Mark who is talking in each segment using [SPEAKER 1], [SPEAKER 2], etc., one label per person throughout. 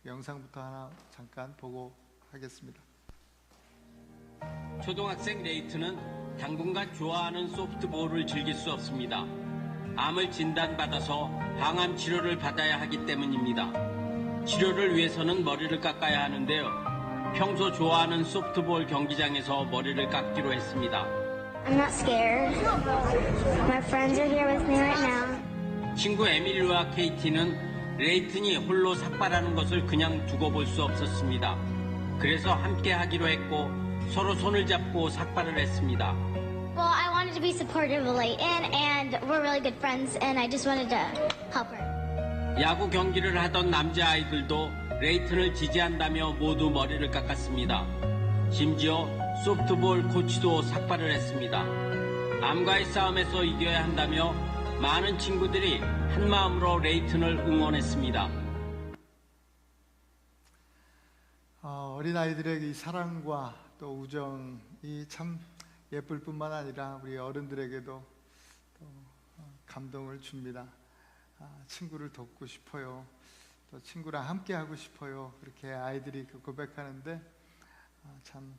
[SPEAKER 1] 영상부터 하나 잠깐 보고 하겠습니다.
[SPEAKER 2] 초등학생 레이트는 당분간 좋아하는 소프트볼을 즐길 수 없습니다. 암을 진단받아서 항암 치료를 받아야 하기 때문입니다. 치료를 위해서는 머리를 깎아야 하는데요. 평소 좋아하는 소프트볼 경기장에서 머리를 깎기로 했습니다.
[SPEAKER 3] I'm not scared. My friends are here with me right now.
[SPEAKER 2] 친구 에밀리와 케이티는 레이튼이 홀로 삭발하는 것을 그냥 두고 볼 수 없었습니다. 그래서 함께 하기로 했고 서로 손을 잡고 삭발을 했습니다.
[SPEAKER 3] Well, I wanted to be supportive of Layton, and we're really good friends, and I just wanted to help her.
[SPEAKER 2] 야구 경기를 하던 남자아이들도 레이튼을 지지한다며 모두 머리를 깎았습니다. 심지어 소프트볼 코치도 삭발을 했습니다. 암과의 싸움에서 이겨야 한다며 많은 친구들이 한마음으로 레이튼을 응원했습니다.
[SPEAKER 1] 어린아이들에게 이 사랑과 또 우정이 참 예쁠 뿐만 아니라 우리 어른들에게도 또 감동을 줍니다. 친구를 돕고 싶어요. 또 친구랑 함께 하고 싶어요. 그렇게 아이들이 고백하는데 참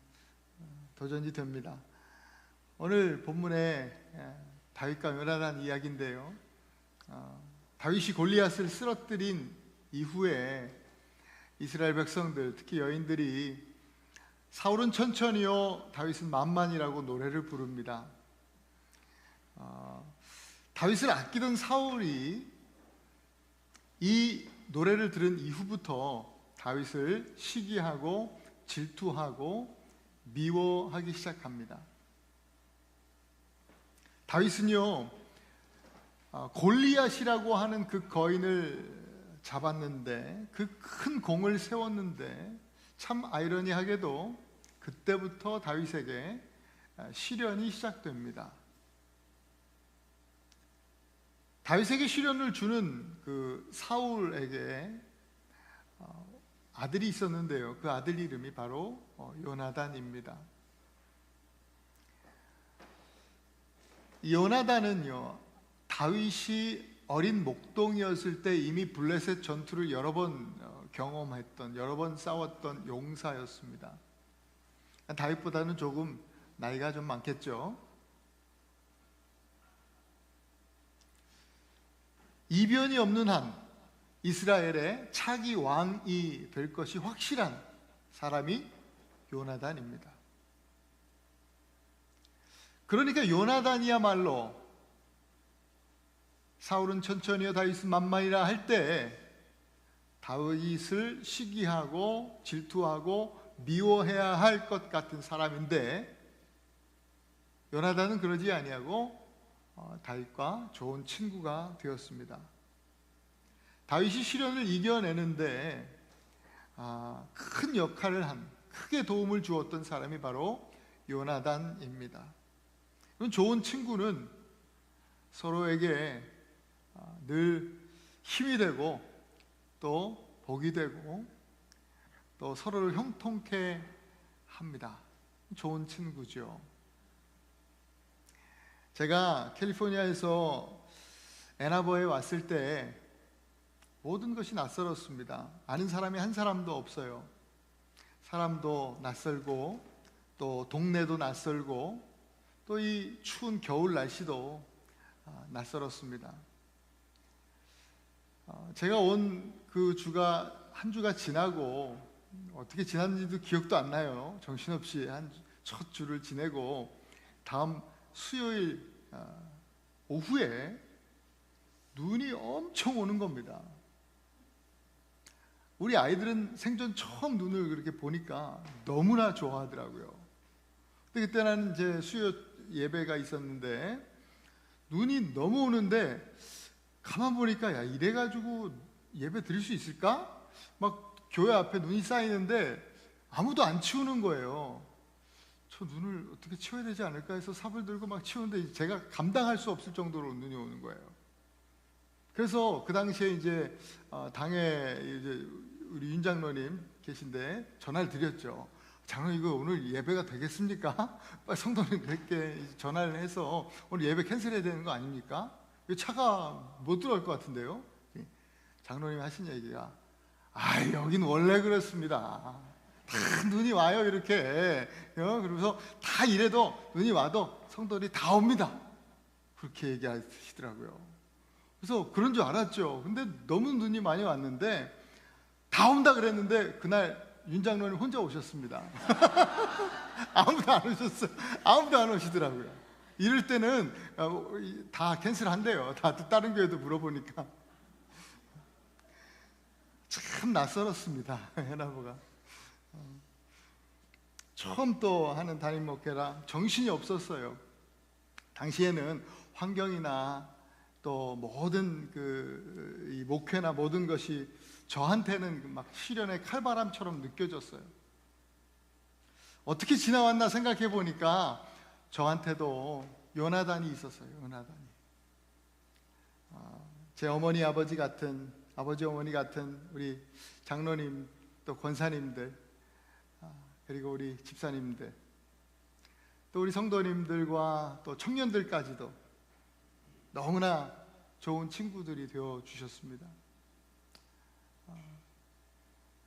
[SPEAKER 1] 도전이 됩니다. 오늘 본문에 다윗과 요나단 이야기인데요. 다윗이 골리앗을 쓰러뜨린 이후에 이스라엘 백성들, 특히 여인들이 사울은 천천히요, 다윗은 만만이라고 노래를 부릅니다. 다윗을 아끼던 사울이 이 노래를 들은 이후부터 다윗을 시기하고 질투하고 미워하기 시작합니다. 다윗은요, 골리앗이라고 하는 그 거인을 잡았는데, 그 큰 공을 세웠는데, 참 아이러니하게도 그때부터 다윗에게 시련이 시작됩니다. 다윗에게 시련을 주는 그 사울에게 아들이 있었는데요. 그 아들 이름이 바로 요나단입니다. 요나단은요, 다윗이 어린 목동이었을 때 이미 블레셋 전투를 여러 번 경험했던, 여러 번 싸웠던 용사였습니다. 다윗보다는 조금 나이가 좀 많겠죠. 이변이 없는 한 이스라엘의 차기 왕이 될 것이 확실한 사람이 요나단입니다. 그러니까 요나단이야말로 사울은 천천히요 다윗은 만만이라 할 때 다윗을 시기하고 질투하고 미워해야 할 것 같은 사람인데, 요나단은 그러지 아니하고 다윗과 좋은 친구가 되었습니다. 다윗이 시련을 이겨내는데 큰 역할을 한, 크게 도움을 주었던 사람이 바로 요나단입니다. 좋은 친구는 서로에게 늘 힘이 되고 또 복이 되고 또 서로를 형통케 합니다. 좋은 친구죠. 제가 캘리포니아에서 애나버에 왔을 때 모든 것이 낯설었습니다. 아는 사람이 한 사람도 없어요. 사람도 낯설고 또 동네도 낯설고 또 이 추운 겨울 날씨도 낯설었습니다. 제가 온 그 주가 한 주가 지나고 어떻게 지났는지도 기억도 안 나요. 정신없이 한 첫 주를 지내고 다음 수요일 오후에 눈이 엄청 오는 겁니다. 우리 아이들은 생전 처음 눈을 그렇게 보니까 너무나 좋아하더라고요. 근데 그때는 이제 수요 예배가 있었는데 눈이 너무 오는데 가만 보니까 야, 이래가지고 예배 드릴 수 있을까? 막 교회 앞에 눈이 쌓이는데 아무도 안 치우는 거예요. 저 눈을 어떻게 치워야 되지 않을까 해서 삽을 들고 막 치우는데 제가 감당할 수 없을 정도로 눈이 오는 거예요. 그래서 그 당시에 이제 당에 이제 우리 윤 장로님 계신데 전화를 드렸죠. 장로님 이거 오늘 예배가 되겠습니까? 빨리 성도님들께 전화를 해서 오늘 예배 캔슬해야 되는 거 아닙니까? 차가 못 들어올 것 같은데요. 장로님이 하신 얘기가 여긴 원래 그렇습니다. 다 눈이 와요 이렇게. 그러면서 다 이래도 눈이 와도 성도들이 다 옵니다. 그렇게 얘기하시더라고요. 그래서 그런 줄 알았죠. 근데 너무 눈이 많이 왔는데 다 온다 그랬는데 그날 윤 장로님 혼자 오셨습니다. 아무도 안 오셨어요. 아무도 안 오시더라고요. 이럴 때는 다 캔슬한대요. 다 다른 교회도 물어보니까. 참 낯설었습니다. 해나보가 처음 또 하는 담임 목회라 정신이 없었어요. 당시에는 환경이나 또 모든 이 목회나 모든 것이 저한테는 막 시련의 칼바람처럼 느껴졌어요. 어떻게 지나왔나 생각해 보니까 저한테도 요나단이 있었어요. 요나단이. 제 어머니 아버지 어머니 같은 우리 장로님 또 권사님들 그리고 우리 집사님들 또 우리 성도님들과 또 청년들까지도 너무나 좋은 친구들이 되어 주셨습니다.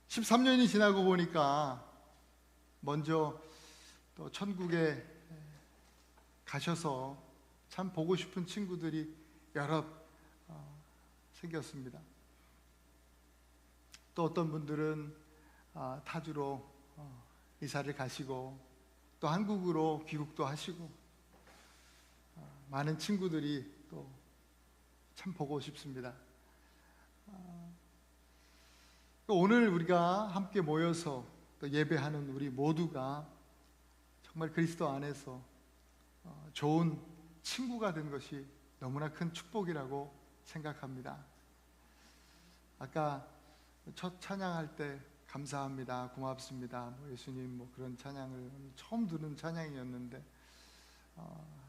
[SPEAKER 1] 13년이 지나고 보니까 먼저 또 천국에 가셔서 참 보고 싶은 친구들이 여러 생겼습니다. 또 어떤 분들은 타주로 이사를 가시고 또 한국으로 귀국도 하시고 많은 친구들이 또 참 보고 싶습니다. 오늘 우리가 함께 모여서 또 예배하는 우리 모두가 정말 그리스도 안에서 좋은 친구가 된 것이 너무나 큰 축복이라고 생각합니다. 아까 첫 찬양할 때 감사합니다, 고맙습니다, 예수님 그런 찬양을 처음 듣는 찬양이었는데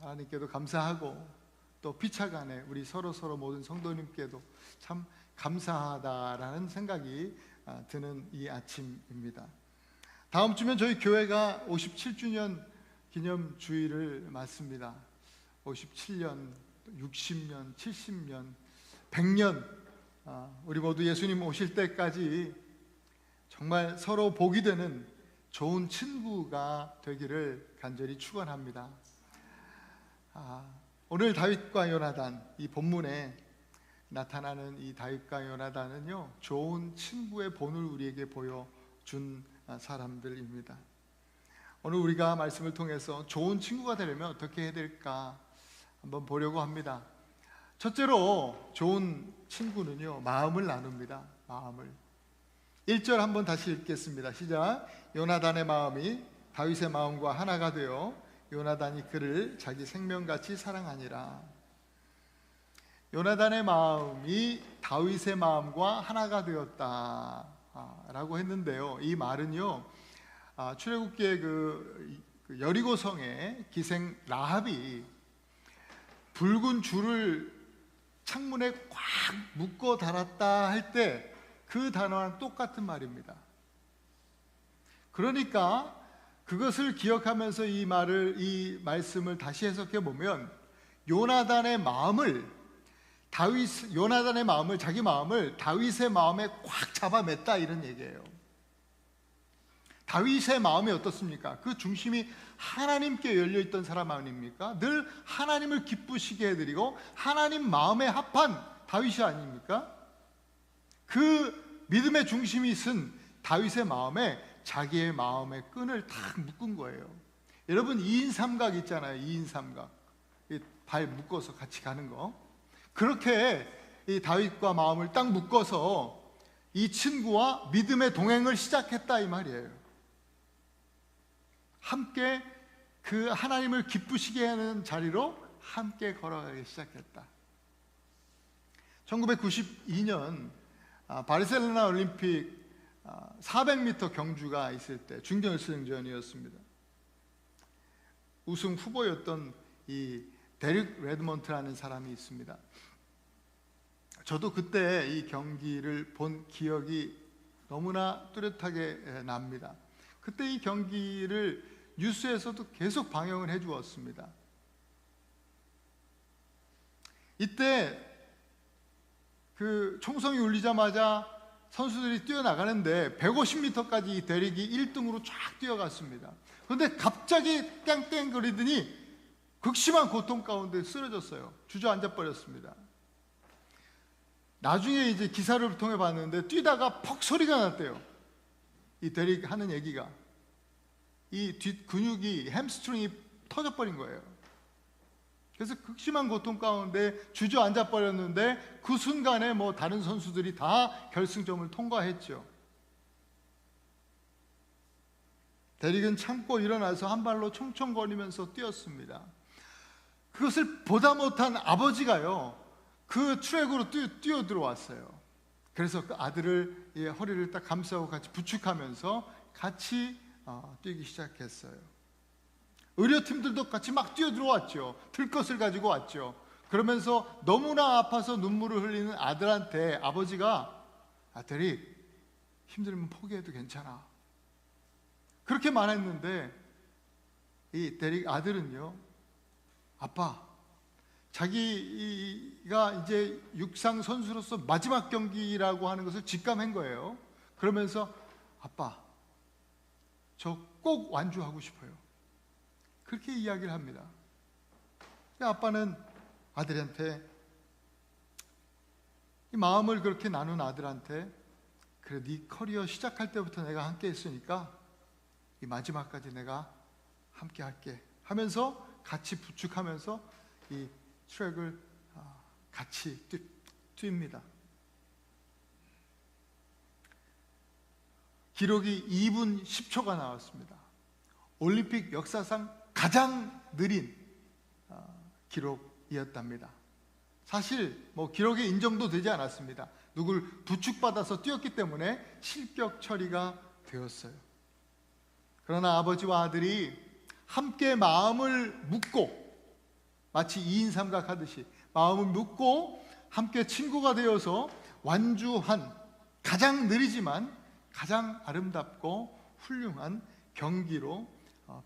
[SPEAKER 1] 하나님께도 감사하고 또 피차간에 우리 서로 모든 성도님께도 참 감사하다라는 생각이 드는 이 아침입니다. 다음 주면 저희 교회가 57주년 기념 주일을 맞습니다. 57년, 60년, 70년, 100년 우리 모두 예수님 오실 때까지 정말 서로 복이 되는 좋은 친구가 되기를 간절히 축원합니다. 오늘 다윗과 요나단, 이 본문에 나타나는 이 다윗과 요나단은요 좋은 친구의 본을 우리에게 보여준 사람들입니다. 오늘 우리가 말씀을 통해서 좋은 친구가 되려면 어떻게 해야 될까 한번 보려고 합니다. 첫째로 좋은 친구는요 마음을 나눕니다. 마음을. 1절 한번 다시 읽겠습니다. 시작. 요나단의 마음이 다윗의 마음과 하나가 되어 요나단이 그를 자기 생명같이 사랑하니라. 요나단의 마음이 다윗의 마음과 하나가 되었다 라고 했는데요, 이 말은요 출애굽기의 그 여리고성의 기생 라합이 붉은 줄을 창문에 꽉 묶어 달았다 할 때 그 단어랑 똑같은 말입니다. 그러니까 그것을 기억하면서 이 말씀을 다시 해석해 보면 요나단의 마음을 자기 마음을 다윗의 마음에 꽉 잡아 맸다 이런 얘기예요. 다윗의 마음이 어떻습니까? 그 중심이 하나님께 열려있던 사람 아닙니까? 늘 하나님을 기쁘시게 해드리고 하나님 마음에 합한 다윗이 아닙니까? 그 믿음의 중심이 쓴 다윗의 마음에 자기의 마음의 끈을 딱 묶은 거예요. 여러분 2인 삼각 있잖아요. 2인 삼각 발 묶어서 같이 가는 거. 그렇게 이 다윗과 마음을 딱 묶어서 이 친구와 믿음의 동행을 시작했다 이 말이에요. 함께 그 하나님을 기쁘시게 하는 자리로 함께 걸어가기 시작했다. 1992년 바르셀로나 올림픽 400m 경주가 있을 때 준결승전이었습니다. 우승 후보였던 이 데릭 레드먼트라는 사람이 있습니다. 저도 그때 이 경기를 본 기억이 너무나 뚜렷하게 납니다. 그때 이 경기를 뉴스에서도 계속 방영을 해 주었습니다. 이때 그 총성이 울리자마자 선수들이 뛰어나가는데 150m까지 이 데릭이 1등으로 쫙 뛰어갔습니다. 그런데 갑자기 땡땡거리더니 극심한 고통 가운데 쓰러졌어요. 주저앉아 버렸습니다. 나중에 이제 기사를 통해 봤는데 뛰다가 퍽 소리가 났대요. 이 데릭 하는 얘기가, 이 뒷 근육이, 햄스트링이 터져버린 거예요. 그래서 극심한 고통 가운데 주저앉아 버렸는데 그 순간에 뭐 다른 선수들이 다 결승점을 통과했죠. 데릭은 참고 일어나서 한 발로 총총거리면서 뛰었습니다. 그것을 보다 못한 아버지가요, 그 트랙으로 뛰어 들어왔어요. 그래서 그 아들을 허리를 딱 감싸고 같이 부축하면서 같이 뛰기 시작했어요. 의료팀들도 같이 막 뛰어 들어왔죠. 들것을 가지고 왔죠. 그러면서 너무나 아파서 눈물을 흘리는 아들한테 아버지가, 데릭, 힘들면 포기해도 괜찮아, 그렇게 말했는데 이 데릭 아들은요, 아빠, 자기가 이제 육상 선수로서 마지막 경기라고 하는 것을 직감한 거예요. 그러면서 아빠, 저 꼭 완주하고 싶어요, 그렇게 이야기를 합니다. 아빠는 아들한테, 이 마음을 그렇게 나눈 아들한테, 그래, 네 커리어 시작할 때부터 내가 함께 했으니까 이 마지막까지 내가 함께 할게 하면서 같이 부축하면서 이 트랙을 같이 뜁니다. 기록이 2분 10초가 나왔습니다. 올림픽 역사상 가장 느린 기록이었답니다. 사실 뭐 기록에 인정도 되지 않았습니다. 누굴 부축받아서 뛰었기 때문에 실격 처리가 되었어요. 그러나 아버지와 아들이 함께 마음을 묶고, 마치 2인 삼각하듯이 마음을 묶고 함께 친구가 되어서 완주한 가장 느리지만 가장 아름답고 훌륭한 경기로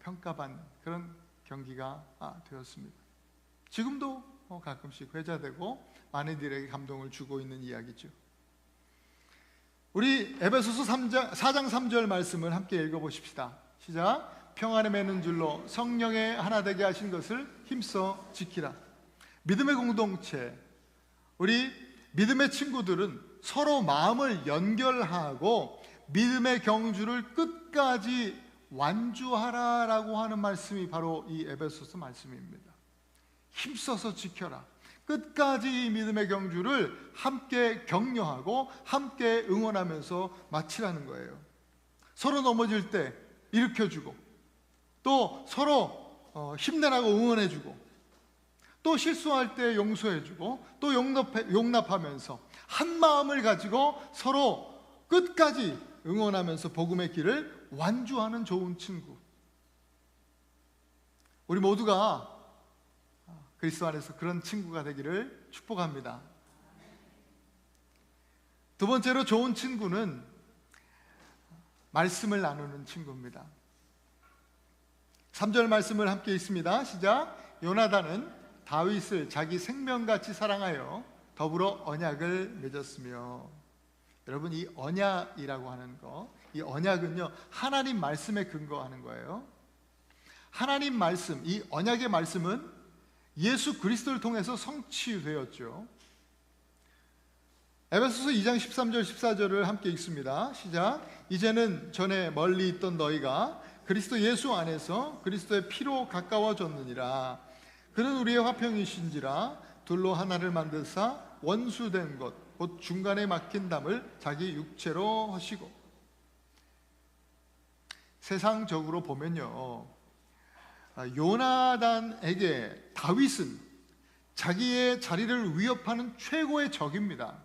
[SPEAKER 1] 평가받는 그런 경기가 되었습니다. 지금도 가끔씩 회자되고 많은 이들에게 감동을 주고 있는 이야기죠. 우리 에베소서 4장 3절 말씀을 함께 읽어보십시다. 시작. 평안에 매는 줄로 성령의 하나 되게 하신 것을 힘써 지키라. 믿음의 공동체, 우리 믿음의 친구들은 서로 마음을 연결하고 믿음의 경주를 끝까지 완주하라라고 하는 말씀이 바로 이 에베소서 말씀입니다. 힘써서 지켜라. 끝까지 이 믿음의 경주를 함께 격려하고 함께 응원하면서 마치라는 거예요. 서로 넘어질 때 일으켜주고, 또 서로 힘내라고 응원해주고, 또 실수할 때 용서해주고, 또 용납하면서 한 마음을 가지고 서로 끝까지 응원하면서 복음의 길을 완주하는 좋은 친구. 우리 모두가 그리스도 안에서 그런 친구가 되기를 축복합니다. 두 번째로 좋은 친구는 말씀을 나누는 친구입니다. 3절 말씀을 함께 읽습니다. 시작. 요나단은 다윗을 자기 생명같이 사랑하여 더불어 언약을 맺었으며. 여러분, 이 언약이라고 하는 거, 이 언약은요, 하나님 말씀에 근거하는 거예요. 하나님 말씀, 이 언약의 말씀은 예수 그리스도를 통해서 성취되었죠. 에베소서 2장 13절 14절을 함께 읽습니다. 시작. 이제는 전에 멀리 있던 너희가 그리스도 예수 안에서 그리스도의 피로 가까워졌느니라. 그는 우리의 화평이신지라. 둘로 하나를 만드사 원수된 것 곧 중간에 막힌 담을 자기 육체로 하시고. 세상적으로 보면요, 요나단에게 다윗은 자기의 자리를 위협하는 최고의 적입니다.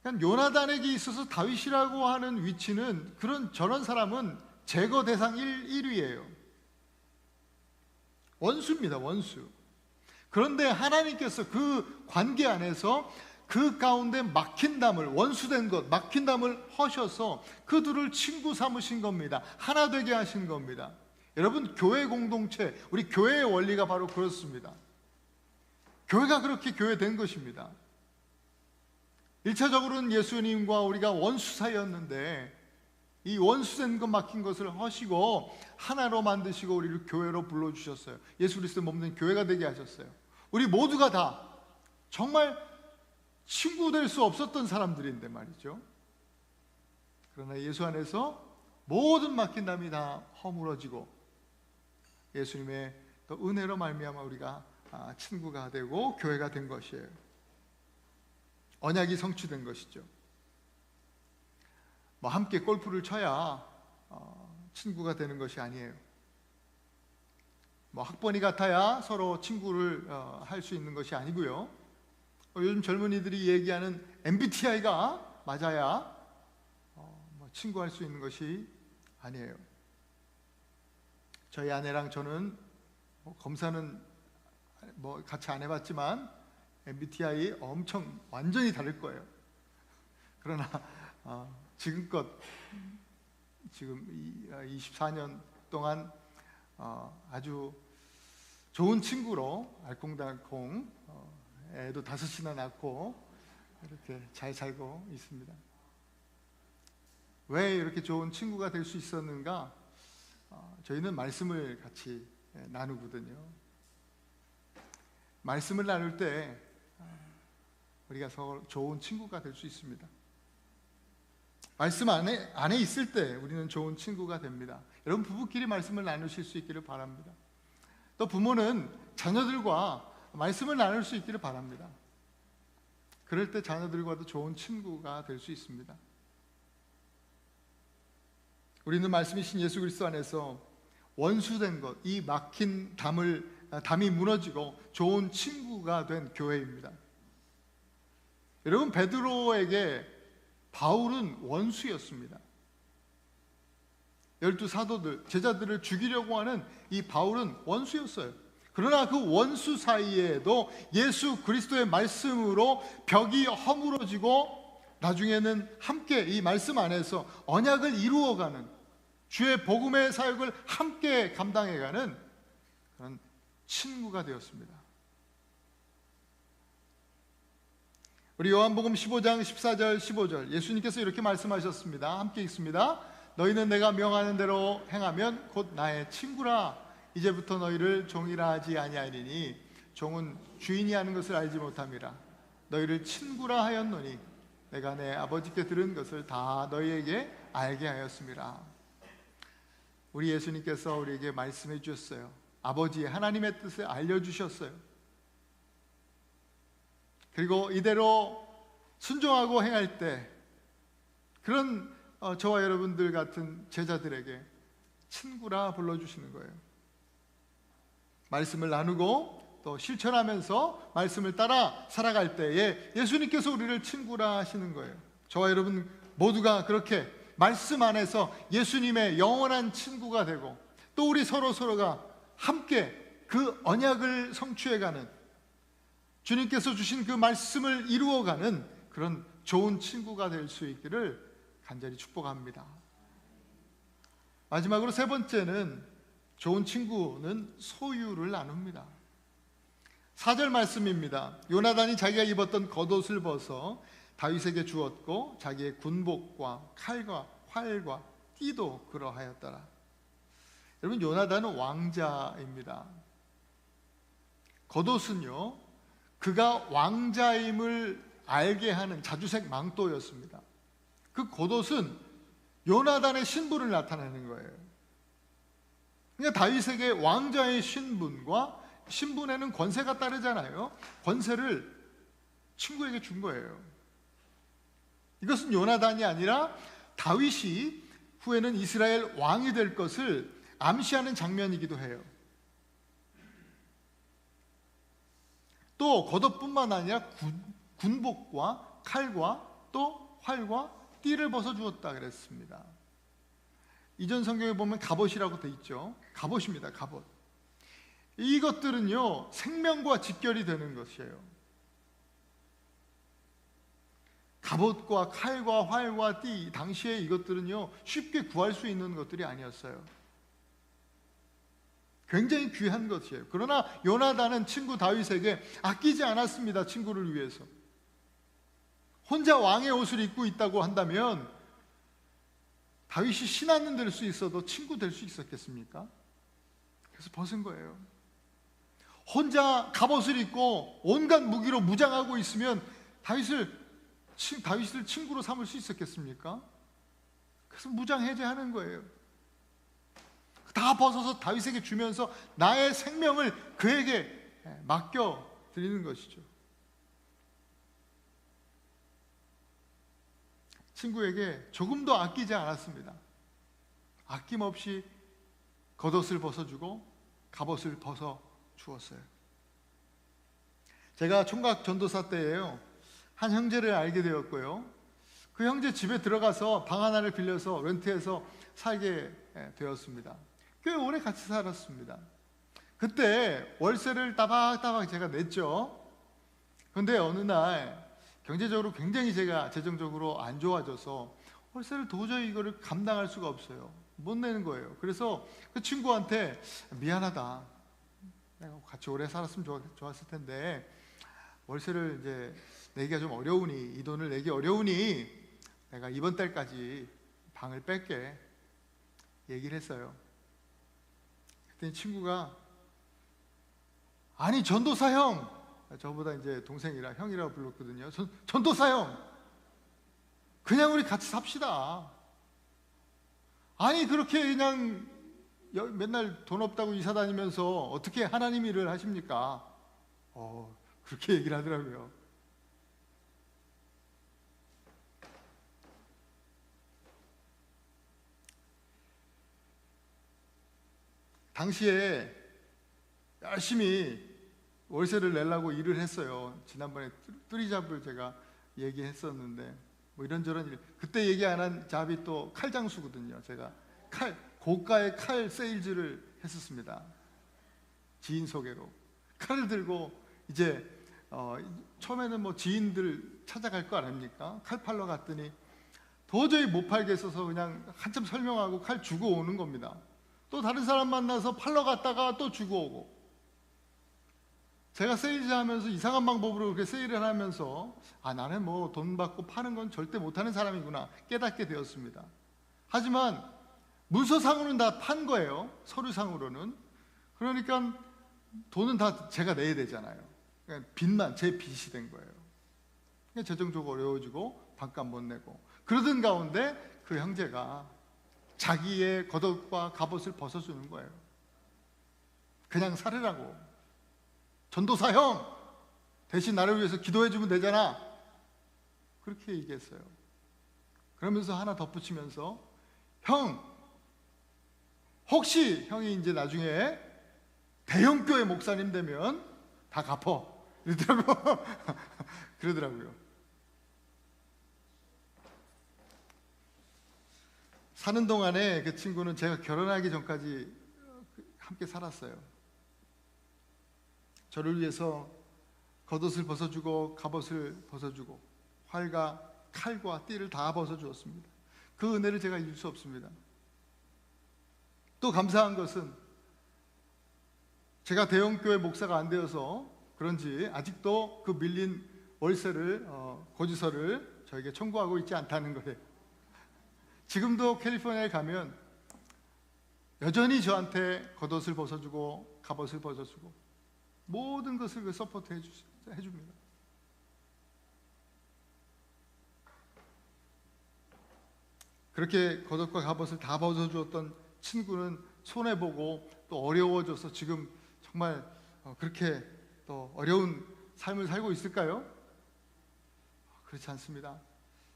[SPEAKER 1] 요나단에게 있어서 다윗이라고 하는 위치는, 저런 사람은 제거 대상 1위예요. 원수입니다, 원수. 그런데 하나님께서 그 관계 안에서 그 가운데 막힌 담을, 원수된 것, 막힌 담을 허셔서 그 둘을 친구 삼으신 겁니다. 하나 되게 하신 겁니다. 여러분, 교회 공동체, 우리 교회의 원리가 바로 그렇습니다. 교회가 그렇게 교회된 것입니다. 1차적으로는 예수님과 우리가 원수 사이였는데 이 원수된 것 막힌 것을 허시고 하나로 만드시고 우리를 교회로 불러주셨어요. 예수 그리스도의 몸된 교회가 되게 하셨어요. 우리 모두가 다 정말 친구 될 수 없었던 사람들인데 말이죠. 그러나 예수 안에서 모든 막힌 담이 다 허물어지고 예수님의 또 은혜로 말미암아 우리가 친구가 되고 교회가 된 것이에요. 언약이 성취된 것이죠. 뭐 함께 골프를 쳐야 친구가 되는 것이 아니에요. 뭐 학번이 같아야 서로 친구를 할 수 있는 것이 아니고요. 요즘 젊은이들이 얘기하는 MBTI가 맞아야 뭐 친구할 수 있는 것이 아니에요. 저희 아내랑 저는 뭐 검사는 뭐 같이 안 해봤지만 MBTI 엄청 완전히 다를 거예요. 그러나 지금껏 지금 24년 동안 아주 좋은 친구로 알콩달콩 애도 5이나 낳고 이렇게 잘 살고 있습니다. 왜 이렇게 좋은 친구가 될 수 있었는가? 저희는 말씀을 같이 나누거든요. 말씀을 나눌 때 우리가 서로 좋은 친구가 될 수 있습니다. 말씀 안에 있을 때 우리는 좋은 친구가 됩니다. 여러분 부부끼리 말씀을 나누실 수 있기를 바랍니다. 또 부모는 자녀들과 말씀을 나눌 수 있기를 바랍니다. 그럴 때 자녀들과도 좋은 친구가 될 수 있습니다. 우리는 말씀이신 예수 그리스도 안에서 원수된 것, 이 막힌 담이 무너지고 좋은 친구가 된 교회입니다. 여러분 베드로에게 바울은 원수였습니다. 12 사도들, 제자들을 죽이려고 하는 이 바울은 원수였어요. 그러나 그 원수 사이에도 예수 그리스도의 말씀으로 벽이 허물어지고 나중에는 함께 이 말씀 안에서 언약을 이루어가는, 주의 복음의 사역을 함께 감당해가는 그런 친구가 되었습니다. 우리 요한복음 15장 14절 15절 예수님께서 이렇게 말씀하셨습니다. 함께 읽습니다. 너희는 내가 명하는 대로 행하면 곧 나의 친구라. 이제부터 너희를 종이라 하지 아니하리니 종은 주인이 하는 것을 알지 못함이라. 너희를 친구라 하였노니 내가 내 아버지께 들은 것을 다 너희에게 알게 하였음이라. 우리 예수님께서 우리에게 말씀해 주셨어요. 아버지 하나님의 뜻을 알려주셨어요. 그리고 이대로 순종하고 행할 때 그런 저와 여러분들 같은 제자들에게 친구라 불러주시는 거예요. 말씀을 나누고 또 실천하면서 말씀을 따라 살아갈 때에 예수님께서 우리를 친구라 하시는 거예요. 저와 여러분 모두가 그렇게 말씀 안에서 예수님의 영원한 친구가 되고 또 우리 서로가 함께 그 언약을 성취해가는, 주님께서 주신 그 말씀을 이루어가는 그런 좋은 친구가 될 수 있기를 간절히 축복합니다. 마지막으로 세 번째는 좋은 친구는 소유를 나눕니다. 4절 말씀입니다. 요나단이 자기가 입었던 겉옷을 벗어 다윗에게 주었고 자기의 군복과 칼과 활과 띠도 그러하였더라. 여러분 요나단은 왕자입니다. 겉옷은요 그가 왕자임을 알게 하는 자주색 망토였습니다. 그 겉옷은 요나단의 신분을 나타내는 거예요. 그러니까 다윗에게 왕자의 신분과 신분에는 권세가 따르잖아요. 권세를 친구에게 준 거예요. 이것은 요나단이 아니라 다윗이 후에는 이스라엘 왕이 될 것을 암시하는 장면이기도 해요. 또 겉옷뿐만 아니라 군복과 칼과 또 활과 띠를 벗어주었다 그랬습니다. 이전 성경에 보면 갑옷이라고 돼 있죠. 갑옷입니다. 갑옷. 이것들은요 생명과 직결이 되는 것이에요. 갑옷과 칼과 활과 띠, 당시에 이것들은요 쉽게 구할 수 있는 것들이 아니었어요. 굉장히 귀한 것이에요. 그러나 요나단은 친구 다윗에게 아끼지 않았습니다. 친구를 위해서 혼자 왕의 옷을 입고 있다고 한다면 다윗이 신하는 될 수 있어도 친구 될 수 있었겠습니까? 그래서 벗은 거예요. 혼자 갑옷을 입고 온갖 무기로 무장하고 있으면 다윗을 친구로 삼을 수 있었겠습니까? 그래서 무장 해제하는 거예요. 다 벗어서 다윗에게 주면서 나의 생명을 그에게 맡겨 드리는 것이죠. 친구에게 조금도 아끼지 않았습니다. 아낌없이 겉옷을 벗어주고 갑옷을 벗어 주었어요. 제가 총각 전도사 때예요. 한 형제를 알게 되었고요. 그 형제 집에 들어가서 방 하나를 빌려서 렌트해서 살게 되었습니다. 꽤 오래 같이 살았습니다. 그때 월세를 따박따박 제가 냈죠. 그런데 어느 날 경제적으로 굉장히 제가 재정적으로 안 좋아져서 월세를 도저히 이거를 감당할 수가 없어요. 못 내는 거예요. 그래서 그 친구한테 미안하다. 내가 같이 오래 살았으면 좋았을 텐데 월세를 이제 내기가 좀 어려우니, 이 돈을 내기 어려우니 내가 이번 달까지 방을 뺄게 얘기를 했어요. 그랬더니 친구가 아니 전도사 형, 저보다 이제 동생이라 형이라고 불렀거든요. 전도사 형, 그냥 우리 같이 삽시다. 아니 그렇게 그냥 맨날 돈 없다고 이사 다니면서 어떻게 하나님 일을 하십니까? 그렇게 얘기를 하더라고요. 당시에 열심히 월세를 내려고 일을 했어요. 지난번에 뚜리잡을 제가 얘기했었는데 뭐 이런저런 일. 그때 얘기 안 한 잡이 또 칼장수거든요. 제가 고가의 칼 세일즈를 했었습니다. 지인 소개로 칼을 들고 이제 처음에는 뭐 지인들 찾아갈 거 아닙니까? 칼 팔러 갔더니 도저히 못 팔겠어서 그냥 한참 설명하고 칼 주고 오는 겁니다. 또 다른 사람 만나서 팔러 갔다가 또 주고 오고. 제가 세일즈 하면서 이상한 방법으로 그렇게 세일을 하면서 나는 뭐 돈 받고 파는 건 절대 못하는 사람이구나 깨닫게 되었습니다. 하지만 문서상으로는 다 판 거예요. 서류상으로는. 그러니까 돈은 다 제가 내야 되잖아요. 그러니까 빚만 제 빚이 된 거예요. 그러니까 재정적으로 어려워지고 반값 못 내고 그러던 가운데 그 형제가 자기의 겉옷과 갑옷을 벗어주는 거예요. 그냥 살으라고. 전도사 형, 대신 나를 위해서 기도해주면 되잖아. 그렇게 얘기했어요. 그러면서 하나 덧붙이면서 형, 혹시 형이 이제 나중에 대형교회 목사님 되면 다 갚어. 그러더라고요. 사는 동안에 그 친구는 제가 결혼하기 전까지 함께 살았어요. 저를 위해서 겉옷을 벗어주고 갑옷을 벗어주고 활과 칼과 띠를 다 벗어주었습니다. 그 은혜를 제가 잊을 수 없습니다. 또 감사한 것은 제가 대형교회 목사가 안 되어서 그런지 아직도 그 밀린 월세를 고지서를 저에게 청구하고 있지 않다는 거예요. 지금도 캘리포니아에 가면 여전히 저한테 겉옷을 벗어주고 갑옷을 벗어주고 모든 것을 서포트 해줍니다. 그렇게 겉옷과 갑옷을 다 벗어주었던 친구는 손해보고 또 어려워져서 지금 정말 그렇게 또 어려운 삶을 살고 있을까요? 그렇지 않습니다.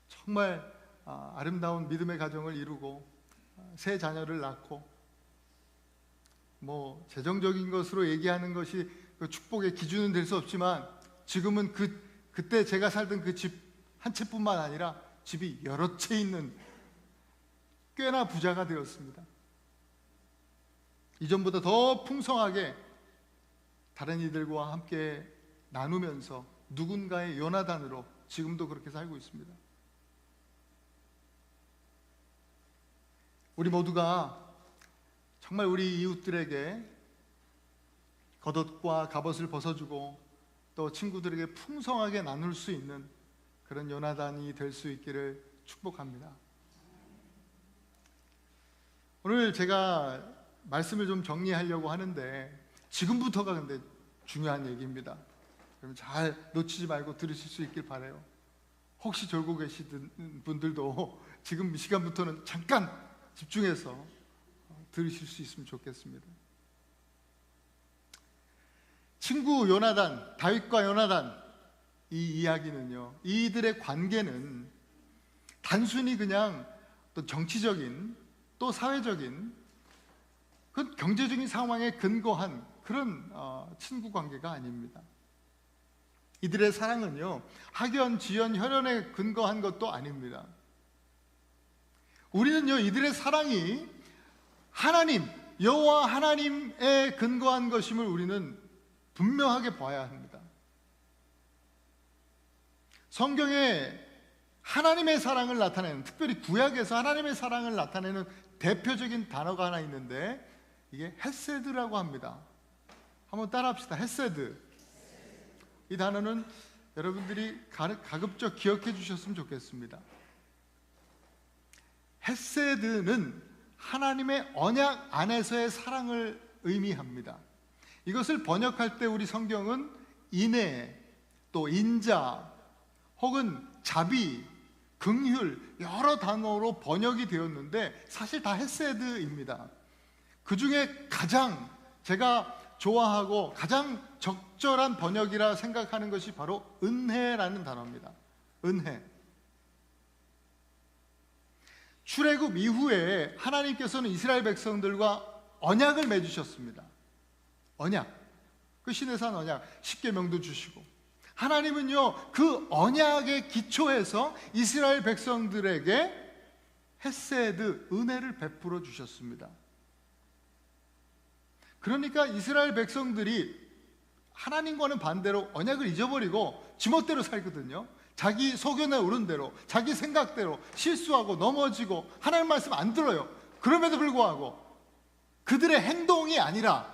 [SPEAKER 1] 정말 아름다운 믿음의 가정을 이루고 새 자녀를 낳고 뭐 재정적인 것으로 얘기하는 것이 그 축복의 기준은 될 수 없지만 지금은 그때 제가 살던 그 집 한 채뿐만 아니라 집이 여러 채 있는 꽤나 부자가 되었습니다. 이전보다 더 풍성하게 다른 이들과 함께 나누면서 누군가의 요나단으로 지금도 그렇게 살고 있습니다. 우리 모두가 정말 우리 이웃들에게 겉옷과 갑옷을 벗어주고 또 친구들에게 풍성하게 나눌 수 있는 그런 요나단이 될 수 있기를 축복합니다. 오늘 제가 말씀을 좀 정리하려고 하는데 지금부터가 근데 중요한 얘기입니다. 그럼 잘 놓치지 말고 들으실 수 있길 바라요. 혹시 졸고 계시던 분들도 지금 이 시간부터는 잠깐 집중해서 들으실 수 있으면 좋겠습니다. 친구 요나단, 다윗과 요나단, 이 이야기는요, 이들의 관계는 단순히 그냥 또 정치적인 또 사회적인 그 경제적인 상황에 근거한 그런 친구 관계가 아닙니다. 이들의 사랑은요, 학연, 지연, 혈연에 근거한 것도 아닙니다. 우리는요, 이들의 사랑이 하나님, 여호와 하나님에 근거한 것임을 우리는 분명하게 봐야 합니다. 성경에 하나님의 사랑을 나타내는, 특별히 구약에서 하나님의 사랑을 나타내는 대표적인 단어가 하나 있는데 이게 헤세드라고 합니다. 한번 따라합시다. 헤세드. 이 단어는 여러분들이 가급적 기억해 주셨으면 좋겠습니다. 헤세드는 하나님의 언약 안에서의 사랑을 의미합니다. 이것을 번역할 때 우리 성경은 인애, 또 인자, 혹은 자비, 긍휼 여러 단어로 번역이 되었는데 사실 다 헤세드입니다. 그 중에 가장 제가 좋아하고 가장 적절한 번역이라 생각하는 것이 바로 은혜라는 단어입니다. 은혜. 출애굽 이후에 하나님께서는 이스라엘 백성들과 언약을 맺으셨습니다. 언약. 그 시내산 언약, 십계명도 주시고 하나님은요, 그 언약의 기초에서 이스라엘 백성들에게 헤세드, 은혜를 베풀어 주셨습니다. 그러니까 이스라엘 백성들이 하나님과는 반대로 언약을 잊어버리고 지멋대로 살거든요. 자기 소견에 오른 대로, 자기 생각대로 실수하고 넘어지고 하나님 말씀 안 들어요. 그럼에도 불구하고 그들의 행동이 아니라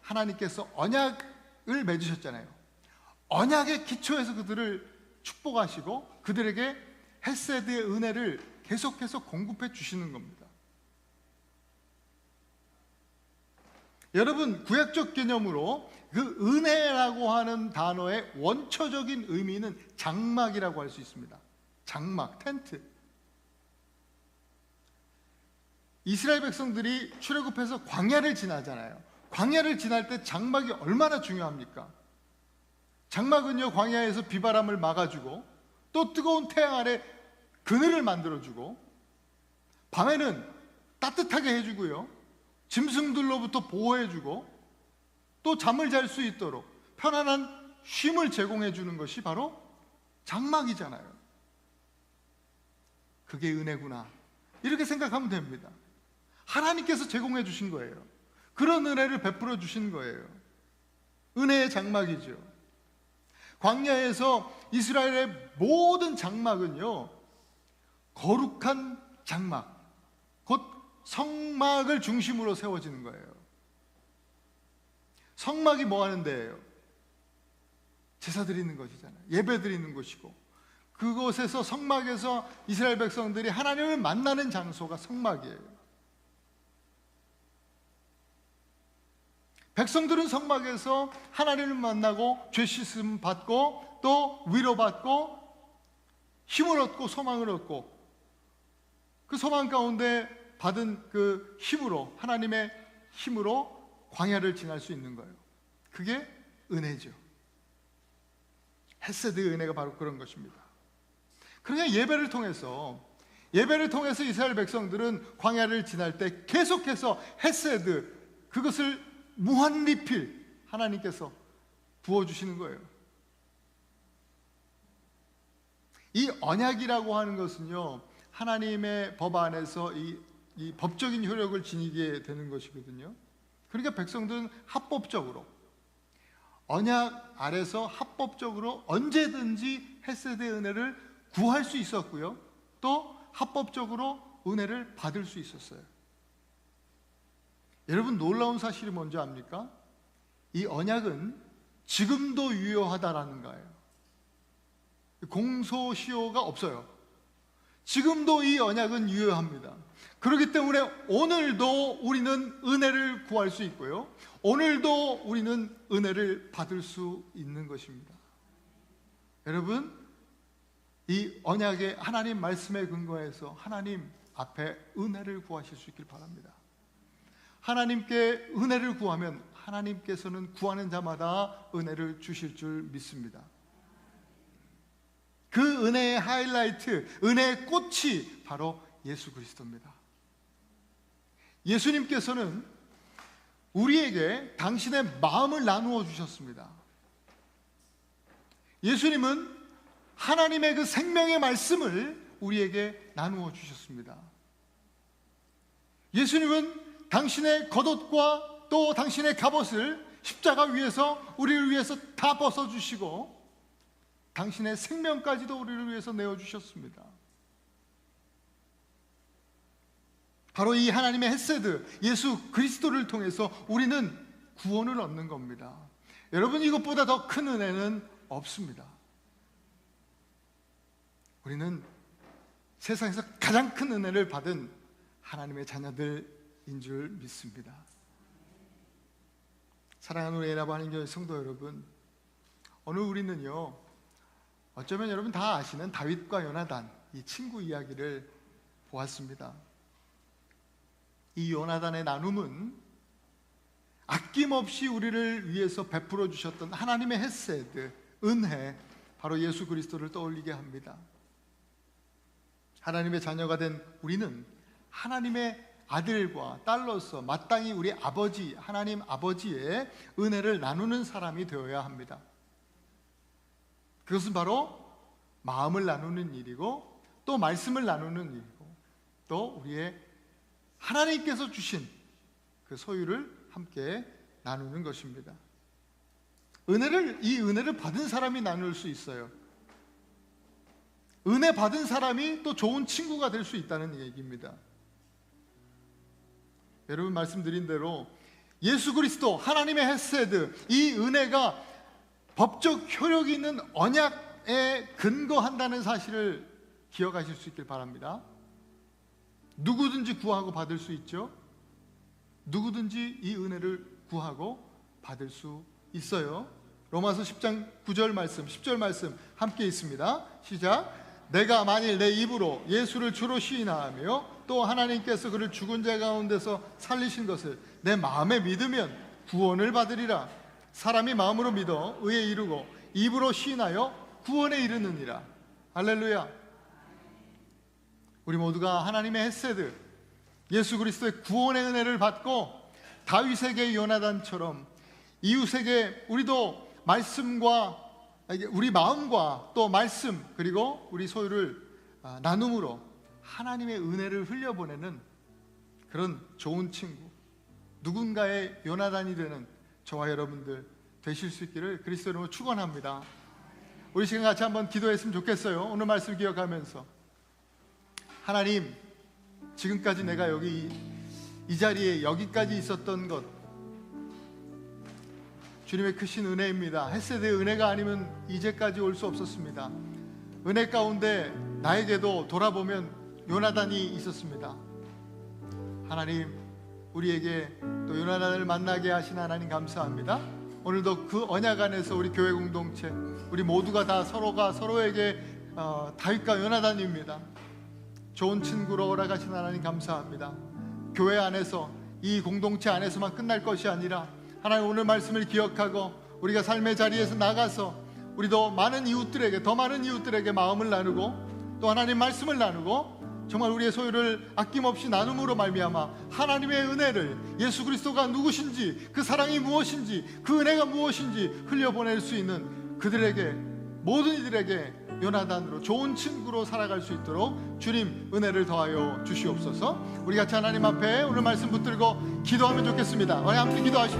[SPEAKER 1] 하나님께서 언약을 맺으셨잖아요. 언약의 기초에서 그들을 축복하시고 그들에게 헤세드의 은혜를 계속해서 공급해 주시는 겁니다. 여러분, 구약적 개념으로 그 은혜라고 하는 단어의 원초적인 의미는 장막이라고 할 수 있습니다. 장막, 텐트. 이스라엘 백성들이 출애굽해서 광야를 지나잖아요. 광야를 지날 때 장막이 얼마나 중요합니까? 장막은요, 광야에서 비바람을 막아주고 또 뜨거운 태양 아래 그늘을 만들어주고 밤에는 따뜻하게 해주고요, 짐승들로부터 보호해주고 또 잠을 잘 수 있도록 편안한 쉼을 제공해주는 것이 바로 장막이잖아요. 그게 은혜구나, 이렇게 생각하면 됩니다. 하나님께서 제공해 주신 거예요. 그런 은혜를 베풀어 주신 거예요. 은혜의 장막이죠. 광야에서 이스라엘의 모든 장막은요, 거룩한 장막, 곧 성막을 중심으로 세워지는 거예요. 성막이 뭐 하는 데예요? 제사 드리는 것이잖아요. 예배 드리는 곳이고, 그곳에서 성막에서 이스라엘 백성들이 하나님을 만나는 장소가 성막이에요. 백성들은 성막에서 하나님을 만나고 죄 씻음 받고 또 위로받고 힘을 얻고 소망을 얻고, 그 소망 가운데 받은 그 힘으로, 하나님의 힘으로 광야를 지날 수 있는 거예요. 그게 은혜죠. 헤세드의 은혜가 바로 그런 것입니다. 그러니까 예배를 통해서 이스라엘 백성들은 광야를 지날 때 계속해서 헤세드, 그것을 무한 리필 하나님께서 부어주시는 거예요. 이 언약이라고 하는 것은요, 하나님의 법 안에서 이 법적인 효력을 지니게 되는 것이거든요. 그러니까 백성들은 합법적으로, 언약 아래서 합법적으로 언제든지 헤세드의 은혜를 구할 수 있었고요, 또 합법적으로 은혜를 받을 수 있었어요. 여러분, 놀라운 사실이 뭔지 압니까? 이 언약은 지금도 유효하다라는 거예요. 공소시효가 없어요. 지금도 이 언약은 유효합니다. 그렇기 때문에 오늘도 우리는 은혜를 구할 수 있고요, 오늘도 우리는 은혜를 받을 수 있는 것입니다. 여러분, 이 언약의 하나님 말씀에 근거해서 하나님 앞에 은혜를 구하실 수 있길 바랍니다. 하나님께 은혜를 구하면 하나님께서는 구하는 자마다 은혜를 주실 줄 믿습니다. 그 은혜의 하이라이트, 은혜의 꽃이 바로 예수 그리스도입니다. 예수님께서는 우리에게 당신의 마음을 나누어 주셨습니다. 예수님은 하나님의 그 생명의 말씀을 우리에게 나누어 주셨습니다. 예수님은 당신의 겉옷과 또 당신의 갑옷을 십자가 위에서 우리를 위해서 다 벗어주시고 당신의 생명까지도 우리를 위해서 내어주셨습니다. 바로 이 하나님의 헤세드, 예수 그리스도를 통해서 우리는 구원을 얻는 겁니다. 여러분, 이것보다 더 큰 은혜는 없습니다. 우리는 세상에서 가장 큰 은혜를 받은 하나님의 자녀들인 줄 믿습니다. 사랑하는 우리 에나바 한인교회 성도 여러분, 오늘 우리는요, 어쩌면 여러분 다 아시는 다윗과 요나단, 이 친구 이야기를 보았습니다. 이 요나단의 나눔은 아낌없이 우리를 위해서 베풀어 주셨던 하나님의 헤세드, 은혜, 바로 예수 그리스도를 떠올리게 합니다. 하나님의 자녀가 된 우리는 하나님의 아들과 딸로서 마땅히 우리 아버지, 하나님 아버지의 은혜를 나누는 사람이 되어야 합니다. 그것은 바로 마음을 나누는 일이고, 또 말씀을 나누는 일이고, 또 우리의 하나님께서 주신 그 소유를 함께 나누는 것입니다. 이 은혜를 받은 사람이 나눌 수 있어요. 은혜 받은 사람이 또 좋은 친구가 될 수 있다는 얘기입니다. 여러분, 말씀드린 대로 예수 그리스도, 하나님의 헤세드, 이 은혜가 법적 효력이 있는 언약에 근거한다는 사실을 기억하실 수 있길 바랍니다. 누구든지 구하고 받을 수 있죠. 누구든지 이 은혜를 구하고 받을 수 있어요. 로마서 10장 9절 말씀, 10절 말씀 함께 있습니다. 시작. 내가 만일 내 입으로 예수를 주로 시인하며 또 하나님께서 그를 죽은 자 가운데서 살리신 것을 내 마음에 믿으면 구원을 받으리라. 사람이 마음으로 믿어 의에 이르고 입으로 시인하여 구원에 이르느니라. 할렐루야. 우리 모두가 하나님의 헤세드, 예수 그리스도의 구원의 은혜를 받고 다윗에게 요나단처럼 이웃에게 우리도 말씀과 우리 마음과 또 말씀, 그리고 우리 소유를 나눔으로 하나님의 은혜를 흘려보내는 그런 좋은 친구, 누군가의 요나단이 되는 저와 여러분들 되실 수 있기를 그리스도 이름으로 축원합니다. 우리 시간 같이 한번 기도했으면 좋겠어요. 오늘 말씀 기억하면서, 하나님, 지금까지 내가 여기 이 자리에 여기까지 있었던 것 주님의 크신 은혜입니다. 헤세드의 은혜가 아니면 이제까지 올 수 없었습니다. 은혜 가운데 나에게도 돌아보면 요나단이 있었습니다. 하나님, 우리에게 또 요나단을 만나게 하신 하나님 감사합니다. 오늘도 그 언약 안에서 우리 교회 공동체, 우리 모두가 다 서로가 서로에게 다윗과 요나단입니다. 좋은 친구로 허락하신 하나님 감사합니다. 교회 안에서, 이 공동체 안에서만 끝날 것이 아니라 하나님, 오늘 말씀을 기억하고 우리가 삶의 자리에서 나가서 우리도 많은 이웃들에게, 더 많은 이웃들에게 마음을 나누고 또 하나님 말씀을 나누고 정말 우리의 소유를 아낌없이 나눔으로 말미암아 하나님의 은혜를, 예수 그리스도가 누구신지, 그 사랑이 무엇인지, 그 은혜가 무엇인지 흘려보낼 수 있는 그들에게, 모든 이들에게 요나단으로 좋은 친구로 살아갈 수 있도록 주님 은혜를 더하여 주시옵소서. 우리 같이 하나님 앞에 오늘 말씀 붙들고 기도하면 좋겠습니다. 우리 함께 기도하십시오.